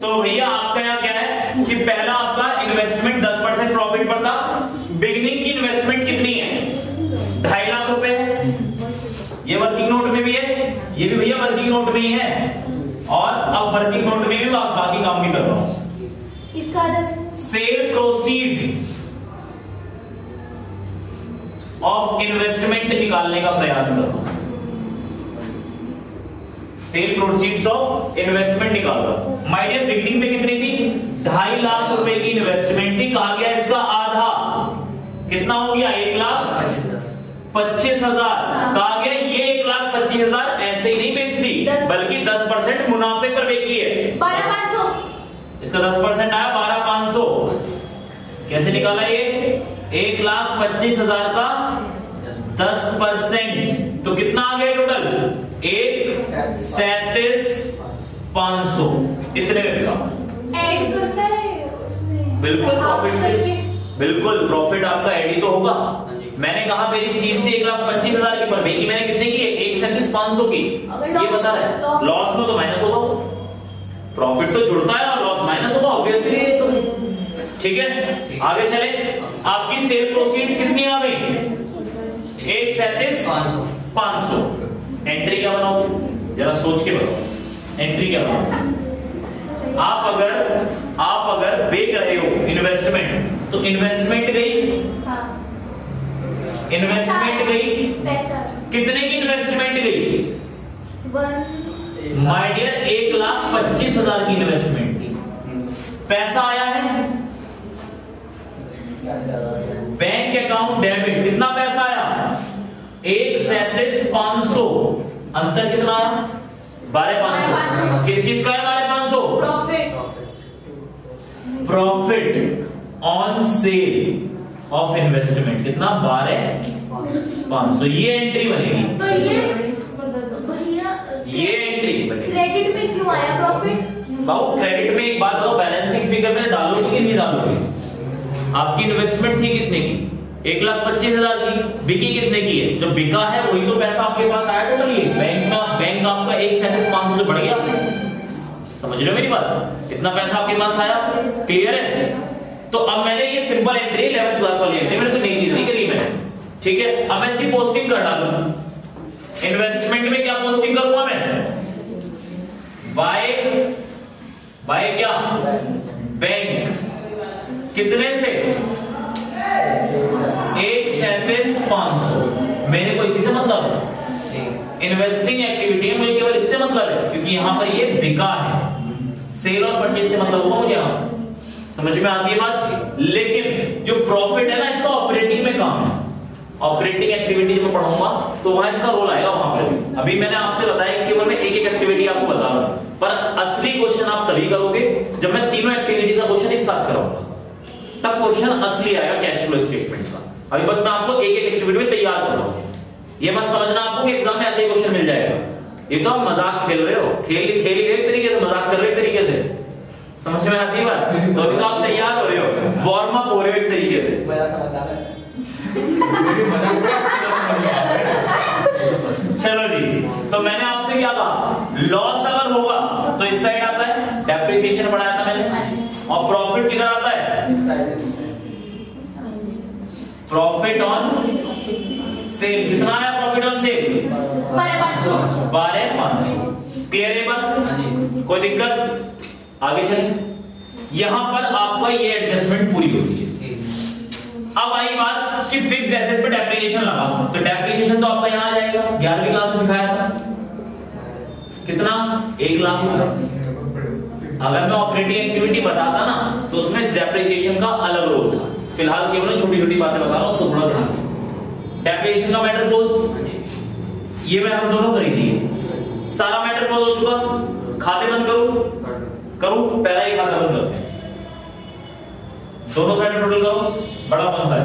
तो भैया आपका यहाँ क्या है कि पहला आपका इन्वेस्टमेंट 10% प्रॉफिट पर था। बिगिनिंग की इन्वेस्टमेंट कितनी है? 2.5 लाख रुपए है। ये वर्किंग नोट में भी है, ये भी भैया वर्किंग नोट में ही है, और अब वर्किंग नोट में भी बाकी काम भी कर रहा हूं। इसका सेल प्रोसीड ऑफ इन्वेस्टमेंट निकालने का प्रयास करो। सेल प्रोसीड्स ऑफ इन्वेस्टमेंट निकाल रहा हूं। माय डियर, बिगिनिंग में कितनी थी? 2.5 लाख रुपए की इन्वेस्टमेंट थी। कहा गया इसका आधा कितना हो गया? 1,25,000। कहा गया ये 1,25,000 ऐसे ही नहीं बेचती, बल्कि 10% मुनाफे पर बेची है। 12,500। इसका 10% आया 12,500। कैसे निकाला ये? 1,25,000 का 10%, तो कितना आ गया टोटल? 1,37,500। इतने में बिका। ऐड करता है उसमें। बिल्कुल प्रॉफिट, बिल्कुल प्रॉफिट आपका ऐड ही तो होगा। मैंने कहा मेरी चीज थी 1,25,000 की, पर बेची मैंने कितने की? 1,37,500 की। ये बता रहा है लॉस में तो माइनस होगा, प्रॉफिट तो जुड़ता है और लॉस माइनस होगा ऑब्वियसली। तो ठीक है, आगे चले। आपकी सेल प्रोसीड्स कितनी आ गई? 1,37,500। एंट्री क्या बनाओगे? जरा सोच के बताओ, एंट्री क्या बनाओगे? आप अगर बेच रहे हो इन्वेस्टमेंट, तो इन्वेस्टमेंट गई, इन्वेस्टमेंट गई, कितने की इन्वेस्टमेंट गई? माय डियर 1,25,000 की इन्वेस्टमेंट थी। पैसा आया है बैंक अकाउंट डेबिट। कितना पैसा आया? 1,37,500। अंतर कितना आया? 12,500। किस चीज का है 12,500? Profit on sale of investment. कितना? 12,500। ये एंट्री बनेगी, तो ये एंट्री बनेगी। क्रेडिट में क्यों आया प्रॉफिट? बाबू क्रेडिट में एक बात बताओ, बैलेंसिंग फिगर में डालोगे कि नहीं डालोगे? आपकी इन्वेस्टमेंट थी कितने की? 1,25,000 की। बिकी कितने की है? जो बिका है वही तो पैसा आपके पास आया टोटल। ये बैंक आपका 1,37,500 से बढ़ गया। समझ रहे हो मेरी बात? इतना पैसा आपके पास आया। क्लियर है? तो अब मैंने ये सिंपल एंट्री 11th क्लास वाली एंट्री, मैंने कोई नई चीज नहीं करी मैंने। ठीक है, अब मैं इसकी पोस्टिंग कर डालूं। इन्वेस्टमेंट में क्या पोस्टिंग करूंगा मैं? बाय क्या? बैंक। कितने से? 1,37,500। मेरे को इसी से मतलब है, इन्वेस्टिंग एक्टिविटी है, मुझे केवल इससे मतलब है क्योंकि यहां पर ये बिका है। सेल और परचेज से मतलब होगा मुझे। समझ में आती है बात? लेकिन जो प्रॉफिट है ना, इसका ऑपरेटिंग में काम है। ऑपरेटिंग एक्टिविटी में पढ़ूंगा तो वहां इसका रोल आएगा। वहां पर भी अभी मैंने आपसे बताया कि केवल मैं एक एक एक्टिविटी आपको बता रहा हूं, पर असली क्वेश्चन आप तभी करोगे जब मैं तीनों एक्टिविटी का क्वेश्चन एक साथ कराऊंगा, तब क्वेश्चन असली आएगा कैश फ्लो स्टेटमेंट का। अभी बस मैं आपको एक एक एक्टिविटी में तैयार कर रहा हूं। ये मत समझना आपको कि एग्जाम में ऐसे ही क्वेश्चन मिल जाएगा। ये तो आप मजाक खेल रहे हो, खेल ही रहे एक तरीके से, मजाक कर रहे हो एक तरीके से। समझ में आती है बात? तो अभी तो आप तैयार हो रहे हो, वार्म अप हो रहे हो एक तरीके से। चलो जी, तो मैंने आपसे क्या कहा? लॉस अगर होगा तो इस साइड आता है, डेप्रिसिएशन बढ़ाया था मैंने, और प्रॉफिट किधर आता है? Profit on sale. कितना आया प्रॉफिट ऑन सेल? 12,500। क्लियर है बात? कोई दिक्कत? आगे चलें। यहां पर आपका ये एडजस्टमेंट पूरी होती है। अब आई बात कि फिक्स एसेट पे डेप्रिसिएशन लगा, तो डेप्रिसिएशन तो आपका यहां आ जाएगा। 11वीं क्लास में सिखाया था कितना? 1,00,000 रुपए। अगर मैं ऑपरेटिंग एक्टिविटी बताता ना तो उसमें डेप्रिसिएशन का अलग रोल था। फिलहाल केवल छोटी छोटी बातें बता रहा हूं, उसको थोड़ा ध्यान। डेप्रिसिएशन का मैटर क्लोज, ये मैं हम दोनों करी थी। सारा मैटर क्लोज हो चुका। खाते बंद करूं? पहला ही खाता बंद करते हैं। दोनों साइड टोटल करो, बड़ा कौन सा है?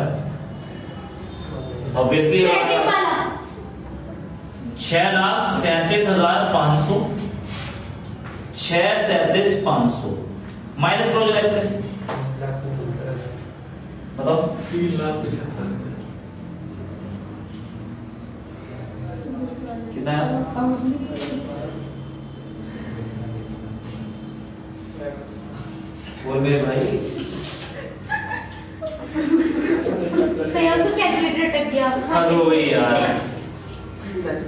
ऑब्वियसली 6,37,500। 6,37,500 माइनस करो जरा इसमें से, बताओ। 3,75,000 कितना है? गए भाई। भैया तो कैलकुलेटर अटक गया। हद हो गई यार।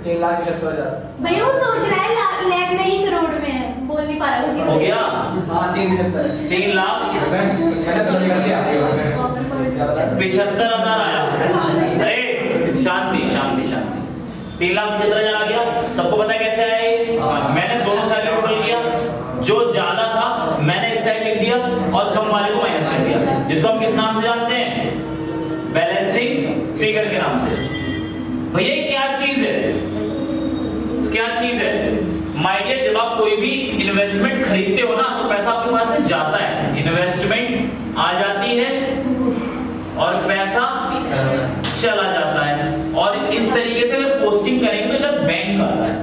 3,70,000 भैया वो सोच रहा है लैब में ही करोड़ में है, बोल नहीं पा रहा वो जीरो हो गया। हाँ 3,70,000 3 लाख मैंने पता कर दिया 75,000 आया। अरे शांति शांति शांति। 3,75,000 आ गया। सबको पता है कैसे आया ये? मैंने दोनों साइड टोटल किया, जो ज्यादा था मैंने इस साइड लिख दिया और कम वाले को माइनस कर दिया, जिसको हम किस नाम से जानते हैं? बैलेंसिंग फिगर के नाम से। भैया क्या चीज है? क्या चीज है? माय डियर, जब आप कोई भी इन्वेस्टमेंट खरीदते हो ना तो पैसा आपके पास से जाता है, इन्वेस्टमेंट आ जाती है और पैसा चला जाता है। और इस तरीके से अगर पोस्टिंग करेंगे तो जब बैंक आता है,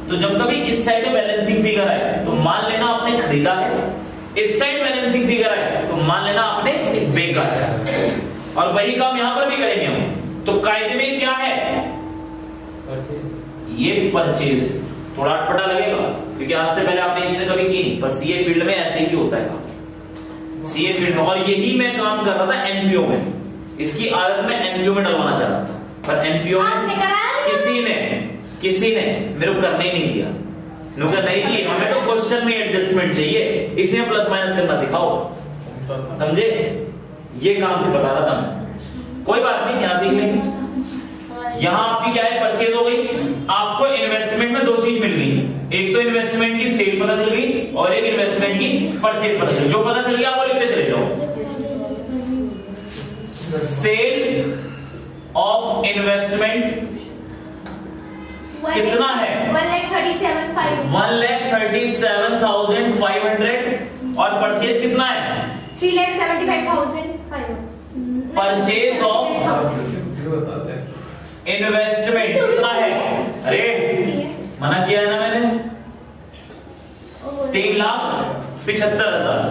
तो जब कभी इस साइड में बैलेंसिंग फिगर आए तो मान लेना आपने खरीदा है, इस साइड बैलेंसिंग फिगर आए तो मान लेना आपने बेचा है। और वही काम यहां पर भी करेंगे हम। तो कायदे में क्या है? ये परचेज। थोड़ा अटपटा लगेगा क्योंकि आज से पहले आपने ये चीजें कभी की नहीं, पर सीए फील्ड में ऐसे ही होता है। सीए फील्ड में, और यही मैं काम कर रहा था एनपीओ में। इसकी आदत में एनपीओ में डलवाना चाह रहा था, पर एनपीओ में किसी ने मेरे को करने ही नहीं दिया। लोग नहीं जी, हमें तो क्वेश्चन में एडजस्टमेंट चाहिए, इसमें प्लस माइनस करना सिखाओ। समझे? ये काम भी बता रहा था मैं। कोई बात नहीं, यहां सीख लेंगे। यहां आपकी क्या है? परचेज हो गई। आपको इन्वेस्टमेंट में दो चीज मिल गई, एक तो इन्वेस्टमेंट की सेल पता चल गई और एक इन्वेस्टमेंट की परचेज पता चल गई। जो पता चल गया वो लिखते चले जाओ। सेल ऑफ इन्वेस्टमेंट कितना है? 1,37,500 और परचेज कितना है? 3,75,500। परचेज ऑफ इन्वेस्टमेंट कितना है? अरे मना किया है ना मैंने, 3,75,000।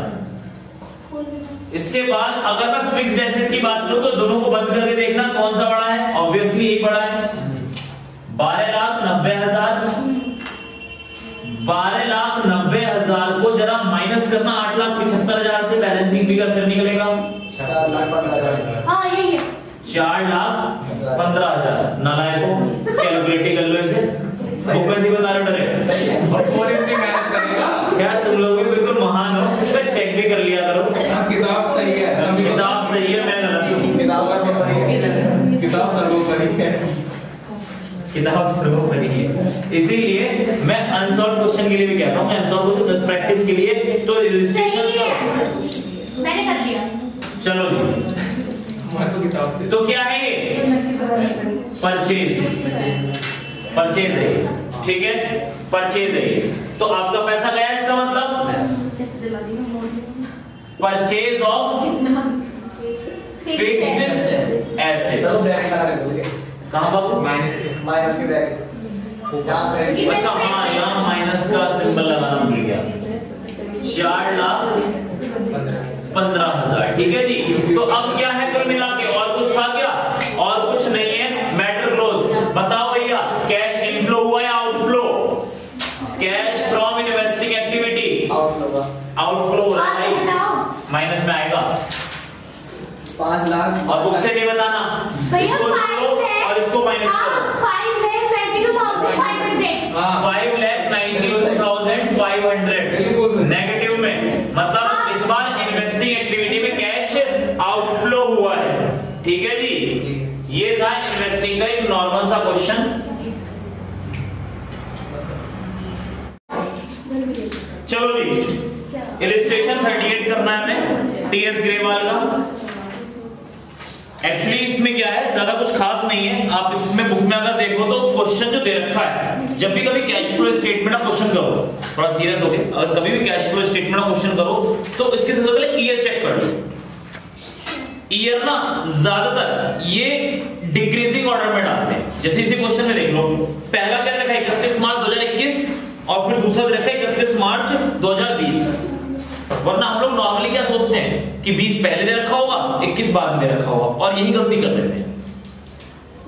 इसके बाद अगर मैं फिक्स्ड एसेट की बात करूं तो दोनों को बंद करके देखना कौन सा बड़ा है। ऑब्वियसली यही बड़ा है, 12,90,000। 12,90,000 को जरा माइनस करना 8,75,000 से, बैलेंसिंग फिगर फिर निकलेगा 4,15,000। हाँ यही है, 4,15,000। नालायकों कैलकुलेट कर लो इसे, बुक में से बता रहे हो डरे। और पुलिस भी मेहनत करेगा। क्या तुम लोग भी बिल्कुल महान हो, मैं चेक भी कर लिया करो। किताब सही है, किताब सही है, मैं गलत हूं। किताब सर्वोपरि है। किताब सर्वोपरि है। इसीलिए मैं अनसॉल्व क्वेश्चन के लिए भी कहता हूं, अनसॉल्व प्रैक्टिस के लिए तो रजिस्ट्रेशन करो। मैंने कर लिया। चलो जी, तो किताब तो क्या है ये? परचेज है, ठीक है, परचेज है। तो आपका पैसा गया, इसका मतलब परचेज ऑफ फिक्स्ड एसेट। कहां बाबू? माइनस के ब्रैकेट यहां पे। अच्छा हाँ, यहाँ माइनस का सिंबल लगाना भूल गया। 4,15,000, ठीक है जी। तो अब क्या है कुल मिला के? और कुछ था क्या? और कुछ नहीं है, मैटर क्लोज। बताओ भैया, कैश इनफ्लो हुआ या outflow? Cash from investing activity outflow हो रहा है, माइनस में आएगा। 5 लाख। और बुक से नहीं बताना, इसको जोड़ो और इसको माइनस करो। 5,92,500 नेगेटिव में, मतलब इस बार इन्वेस्टिंग एक्टिविटी में कैश आउटफ्लो हुआ है, ठीक है जी। ये था इन्वेस्टिंग का एक नॉर्मल सा क्वेश्चन। चलो जी, इलस्ट्रेशन 38 करना है हमें, टीएस ग्रेवाल का। एक्चुअली इसमें क्या है, ज्यादा कुछ खास नहीं है। आप इसमें बुक में अगर देखो तो क्वेश्चन जो दे रखा है, जब भी कभी कैश फ्लो स्टेटमेंट का क्वेश्चन करो, थोड़ा सीरियस हो गए, अगर कभी भी कैश फ्लो स्टेटमेंट का क्वेश्चन करो तो इसके सबसे पहले ईयर चेक कर लो। ईयर ना ज्यादातर ये डिक्रीजिंग ऑर्डर में डालते हैं। जैसे इसी क्वेश्चन में देख लो, पहला क्या रखा है 31 मार्च 2021 और फिर दूसरा रखा है 31 मार्च 2020। वरना हम लोग नॉर्मली क्या सोचते हैं कि 20 पहले दे रखा होगा, 21 बाद में दे रखा होगा, और यही गलती कर लेते हैं।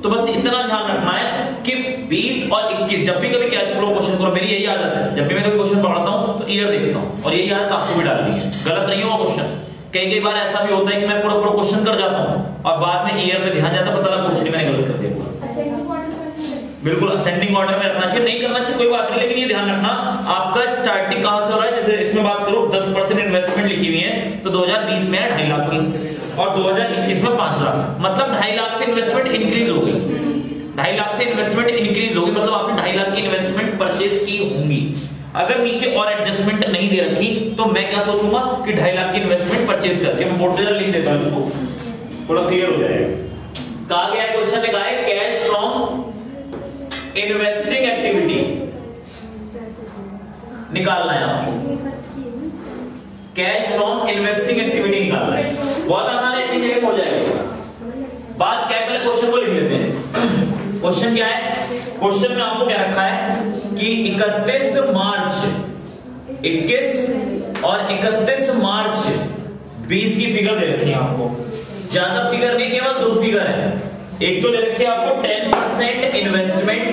तो बस इतना ध्यान रखना है कि 20 और 21 जब भी कभी कैश फ्लो क्वेश्चन करो, मेरी यही आदत है, जब भी मैं कभी क्वेश्चन पढ़ाता हूं तो ईयर देखता हूं, और यही आदत आपको भी डालनी है, गलत नहीं होगा क्वेश्चन। कई बार ऐसा भी होता है कि मैं पूरा पूरा क्वेश्चन कर जाता हूं और बाद में ईयर पे ध्यान जाता, पता लगा क्वेश्चन ही मैंने गलत कर दिया पूरा। बिल्कुल असेंडिंग ऑर्डर में रखना चाहिए, नहीं करना चाहिए कोई बात नहीं, लेकिन ये ध्यान रखना आपका स्टार्टिंग कहां से हो रहा है। जैसे इसमें बात करो 10% इन्वेस्टमेंट लिखी हुई है, तो 2020 में है 2.5 लाख की और 2021 में 5 लाख, मतलब 2.5 लाख से इन्वेस्टमेंट इंक्रीज हो गई। 2.5 लाख से इन्वेस्टमेंट इंक्रीज होगी, मतलब आपने 2.5 लाख की इन्वेस्टमेंट परचेज की होंगी। अगर नीचे और एडजस्टमेंट नहीं दे रखी तो मैं क्या सोचूंगा कि 2.5 लाख की इन्वेस्टमेंट परचेज करके मैं बोर्ड पे लिख देता हूं, इसको थोड़ा क्लियर हो जाएगा। कहा गया है क्वेश्चन में, कहा है कैश फ्रॉम इन्वेस्टिंग एक्टिविटी निकालना है आपको, कैश फ्रॉम इन्वेस्टिंग एक्टिविटी निकालना है। बहुत आसान है, इतनी जगह हो जाएगा। बात क्या है, पहले क्वेश्चन को लिख लेते हैं। क्वेश्चन क्या है, क्वेश्चन में आपको क्या रखा है कि 31 मार्च 21 और 31 मार्च 20 की फिगर दे रखी है आपको, ज्यादा फिगर नहीं, केवल 2 फिगर है। एक तो दे रखी है आपको 10% इन्वेस्टमेंट,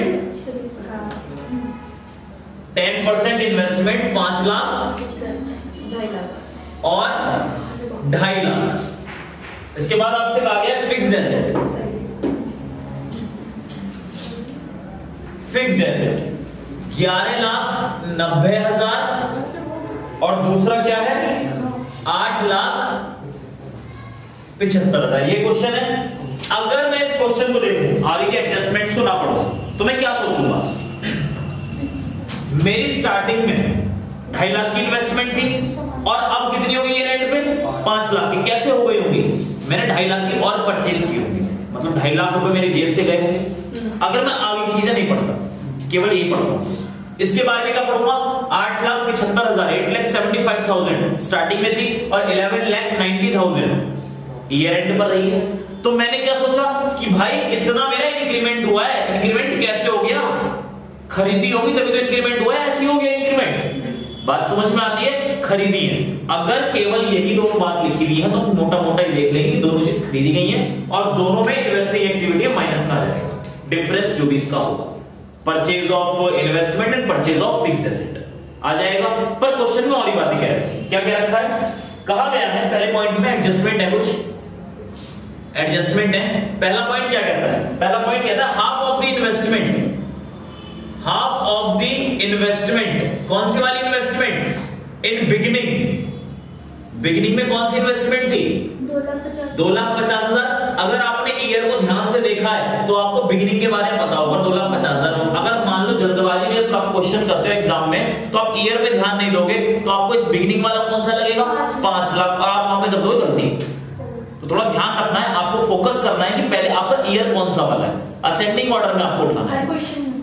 10% इन्वेस्टमेंट 5 लाख और 2.5 लाख। इसके बाद आपसे कहा गया फिक्स्ड एसेट, फिक्स्ड एसेट 11,90,000 और दूसरा क्या है 8,75,000। ये क्वेश्चन है। अगर मैं इस क्वेश्चन को देखूं, आगे के एडजस्टमेंट्स को ना पढ़ूं, तो मैं क्या सोचूंगा, मेरी स्टार्टिंग में 2.5 लाख की इन्वेस्टमेंट थी और अब कितनी हो गई है रेंट पे 5 लाख की। कैसे हो गई होगी, मैंने 2.5 लाख की और परचेज की होगी, मतलब 2.5 लाख रुपए मेरी जेब से गए होंगे। अगर मैं आगे की चीजें नहीं पढ़ता, केवल यही पढ़ता हूं, इसके बारे में क्या पढ़ूंगा, 8,75,000 8,75,000 स्टार्टिंग में थी और 11,90,000 ईयर एंड पर रही है। तो मैंने क्या सोचा कि भाई इतना मेरा इंक्रीमेंट हुआ है, इंक्रीमेंट कैसे हो गया, खरीदी होगी तभी तो इंक्रीमेंट हुआ है, ऐसी हो गया इंक्रीमेंट। बात समझ में आती है, खरीदी है। अगर केवल यही दोनों बात लिखी हुई है तो मोटा मोटा ही देख लेंगे, दोनों चीज खरीदी गई है और दोनों में इन्वेस्टिंग एक्टिविटी माइनस में आ जाएगा, डिफरेंस जो भी इसका होगा, purchase of investment and purchase of fixed asset आ जाएगा। पर क्वेश्चन में और ही बातें कह रखी है, क्या क्या रखा है, कहा गया है पहले पॉइंट में एडजस्टमेंट है, कुछ एडजस्टमेंट है। पहला पॉइंट क्या कहता है, पहला पॉइंट कहता है half of the investment, half of the investment, कौन सी वाली इन्वेस्टमेंट, इन बिगिनिंग, बिगिनिंग में कौन सी इन्वेस्टमेंट थी 2,50,000। अगर आपने ईयर को ध्यान से देखा है तो आपको बिगिनिंग के बारे में पता होगा 2,50,000। अगर मान लो जल्दबाजी में आप क्वेश्चन करते हो एग्जाम में तो आप ईयर पे ध्यान नहीं दोगे तो आपको इस बिगिनिंग वाला कौन सा लगेगा 5 लाख और आप वहां पे कर दोगे गलती। तो थोड़ा ध्यान रखना है, आपको फोकस करना है कि पहले आपका ईयर कौन सा वाला है, असेंडिंग ऑर्डर में आपको उठाना है।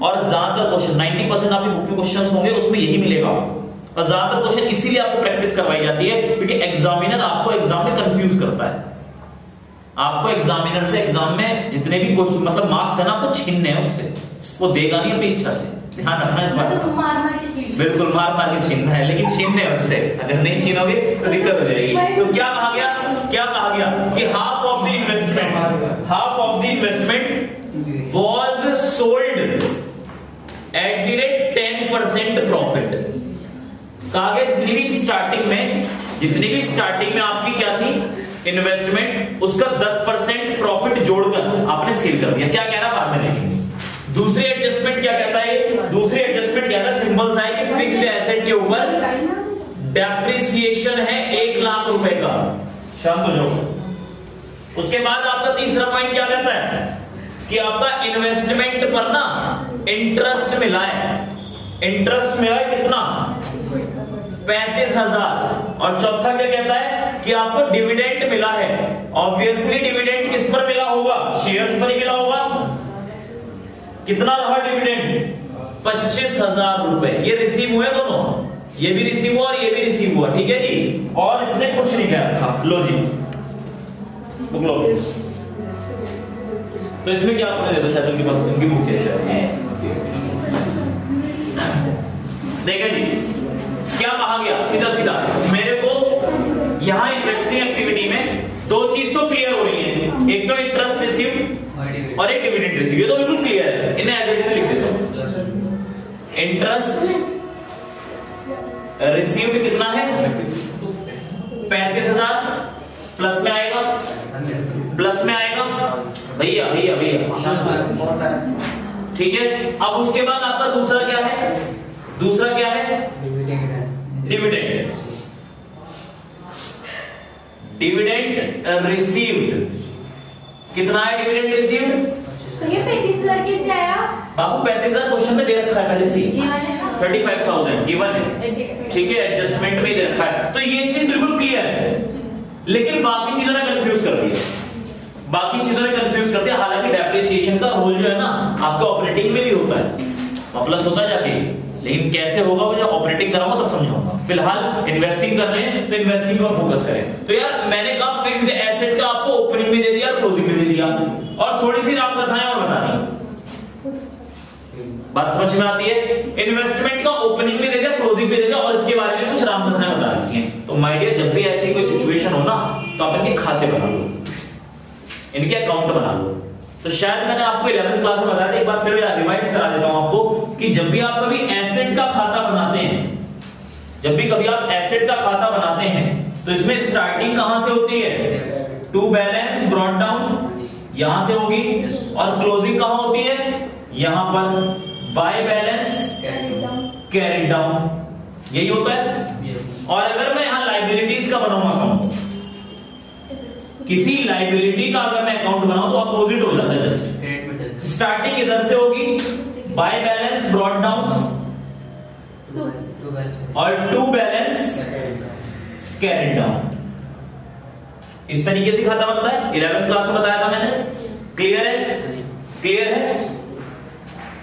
और ज्यादातर क्वेश्चन 90% आपकी बुक में क्वेश्चंस होंगे उसमें यही मिलेगा आपको, और ज्यादातर क्वेश्चन इसीलिए आपको प्रैक्टिस करवाई जाती है क्योंकि एग्जामिनर आपको एग्जाम में कंफ्यूज करता है। आपको एग्जामिनर से एग्जाम में जितने भी क्वेश्चन मतलब मार्क्स है ना आपको छीनने हैं उससे, वो देगा नहीं अपनी इच्छा से, ध्यान रखना इस बात का। बिल्कुल मार मार के छीनना है, लेकिन छीनने हैं उससे, अगर नहीं छीनोगे तो दिक्कत हो जाएगी। तो क्या कहा गया, क्या कहा गया कि half of the investment, half of the investment was sold at the rate 10% profit. कहा गया जितनी भी स्टार्टिंग में आपकी क्या थी इन्वेस्टमेंट, उसका 10% प्रॉफिट जोड़कर आपने सेल कर दिया। क्या कह रहा बाद में देखेंगे। दूसरी एडजस्टमेंट क्या कहता है, दूसरी एडजस्टमेंट क्या था, सिंपल सा है कि फिक्स्ड एसेट के ऊपर डेप्रिसिएशन है 1 लाख रुपए का। शांत हो जाओ। उसके बाद आपका तीसरा पॉइंट क्या कहता है कि आपका इन्वेस्टमेंट पर ना इंटरेस्ट मिला है, इंटरेस्ट मिला है कितना 35,000। और चौथा क्या कहता है कि आपको डिविडेंड मिला है। ऑब्वियसली डिविडेंड किस पर मिला होगा, शेयर्स पर ही मिला होगा। कितना रहा डिविडेंड 25,000 रुपए। ये रिसीव हुए दोनों, ये भी रिसीव हुआ और ये भी रिसीव हुआ, ठीक है जी। और इसने कुछ नहीं कह रखा, लो जी बुक लो। तो इसमें क्या आपने दे दो, शायद उनके पास उनकी बुक है शायद। देखिए जी क्या कहा गया, सीधा सीधा मेरे को यहां इन्वेस्टिंग एक्टिविटी में दो चीज तो क्लियर हो रही है, एक तो इंटरेस्ट रिसीव्ड और एक डिविडेंड रिसीव। ये तो बिल्कुल क्लियर है, इन्हें एज इट इज लिख देता हूं। इंटरेस्ट रिसीव्ड कितना है 35,000 प्लस में आएगा भैया कौन सा है? ठीक है। अब उसके बाद आपका दूसरा क्या है डिविडेंड रिसीव्ड कितना है डिविडेंड रिसीव्ड? तो ये 35,000 कैसे आया? बाबू 35,000 क्वेश्चन में दे रखा है पहले से ही। गिवन है ना? 35,000 गिवन है, ठीक है, एडजस्टमेंट में दे रखा है। तो ये चीज बिल्कुल क्लियर है, लेकिन बाकी चीजों ने कंफ्यूज कर दिया। हालांकि डेप्रिसिएशन का रोल जो है ना आपके ऑपरेटिंग में भी होता है, प्लस होता जाके, लेकिन कैसे होगा वो जब ऑपरेटिंग कराऊंगा तब समझाऊंगा। फिलहाल इन्वेस्टिंग कर रहे हैं तो इन्वेस्टिंग पर फोकस करें। तो यार मैंने कहा फिक्स्ड एसेट का आपको ओपनिंग में दे दिया, क्लोजिंग में दे दिया, और थोड़ी सी राम कथाएं और बतानी। बात समझ में आती है? इन्वेस्टमेंट का ओपनिंग में दे दिया, क्लोजिंग में दे दिया, और इसके बारे में कुछ राम कथाएं बता रखी हैं। तो माय डियर, जब भी ऐसी कोई सिचुएशन हो ना तो आप इनके खाते बना लो, इनके अकाउंट बना लो। तो शायद मैंने आपको 11th क्लास में बताया था, एक बार फिर रिवाइज करा देता हूं आपको कि जब भी आप कभी एसेट का खाता बनाते हैं, तो इसमें स्टार्टिंग कहां से होती है? टू बैलेंस ब्रॉट डाउन यहां से होगी, और क्लोजिंग कहां होती है? यहां पर बाय बैलेंस कैरी डाउन, यही होता है। और अगर मैं यहां लाइबिलिटीज का बनाऊंगा अकाउंट, किसी लाइबिलिटी का अगर मैं अकाउंट बनाऊं तो अपोजिट हो जाता है। जस्ट स्टार्टिंग इधर से होगी, बाय बैलेंस ब्रॉट डाउन और टू बैलेंस कैरी डाउन। इस तरीके से खाता बनता है। 11th क्लास में बताया था मैंने। क्लियर है?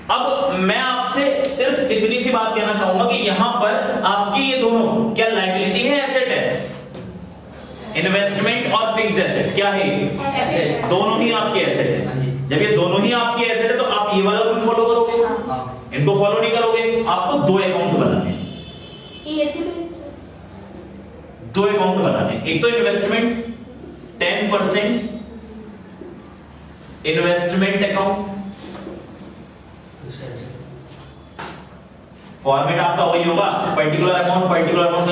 अब मैं आपसे सिर्फ इतनी सी बात कहना चाहूंगा कि यहां पर आपकी ये दोनों क्या लाइबिलिटी है, एसेट है? इन्वेस्टमेंट और फिक्स्ड एसेट क्या है? एसेट। दोनों ही आपके एसेट है। जब ये दोनों ही आपके एसेट है तो आप ये वाला रूल फॉलो करोगे, इनको फॉलो नहीं करोगे। आपको दो अकाउंट बनाने हैं, एक तो इन्वेस्टमेंट 10% इन्वेस्टमेंट अकाउंट, फॉर्मेट आपका वही होगा, पर्टिकुलर अकाउंट का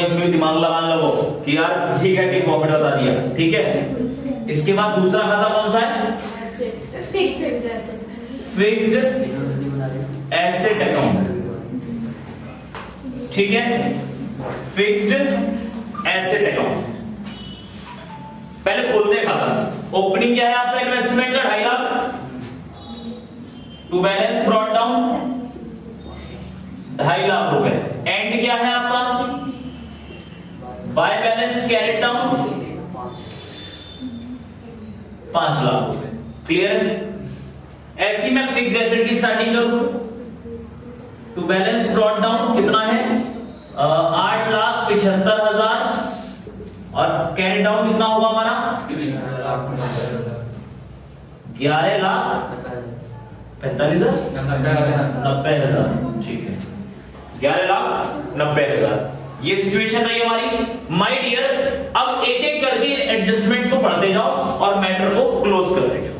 इसमें भी दिमाग लगा लो कि यार ठीक है, ठीक फॉर्मेट बता दिया, ठीक है। इसके बाद दूसरा खाता कौन सा है? फिक्स्ड एसेट अकाउंट, ठीक है, फिक्स्ड एसेट अकाउंट। पहले खोलते हैं खाता। ओपनिंग क्या है आपका इन्वेस्टमेंट का? 2.5 lakh, to balance brought down 2.5 lakh रुपए। एंड क्या है आपका? By balance carried down 5 lakh रुपए। क्लियर है? ऐसी मैं फिक्स्ड एसेट की स्टार्टिंग करूं, टू बैलेंस ब्रॉट डाउन कितना है? 8,75,000, और कैरी डाउन कितना होगा हमारा? 11,45,000, ठीक है, 11,90,000। ये सिचुएशन रही हमारी। माय डियर, अब एक एक करके एडजस्टमेंट्स को पढ़ते जाओ और मैटर को क्लोज करते जाओ।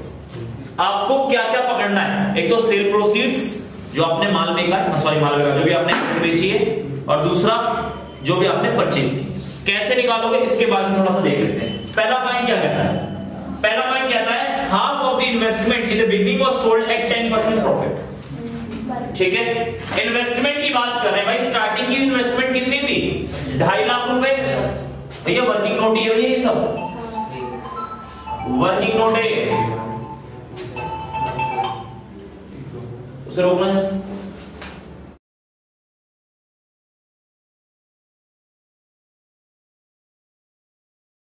आपको क्या क्या पकड़ना है? एक तो सेल प्रोसीड्स, जो आपने माल बेचा, जो भी आपने बेची है, और दूसरा जो भी आपने परचेज की। कैसे निकालोगे इसके बारे में थोड़ा सा देख लेते हैं। पहला पॉइंट क्या कहता है? Half of the investment in the beginning was sold at 10% profit. ठीक है, इन्वेस्टमेंट की बात कर रहे हैं भाई। स्टार्टिंग की इन्वेस्टमेंट कितनी थी? 2.5 लाख रुपए। भैया वर्किंग नोट ही है भैया, ये सब वर्किंग नोट है, उसे रोकना है।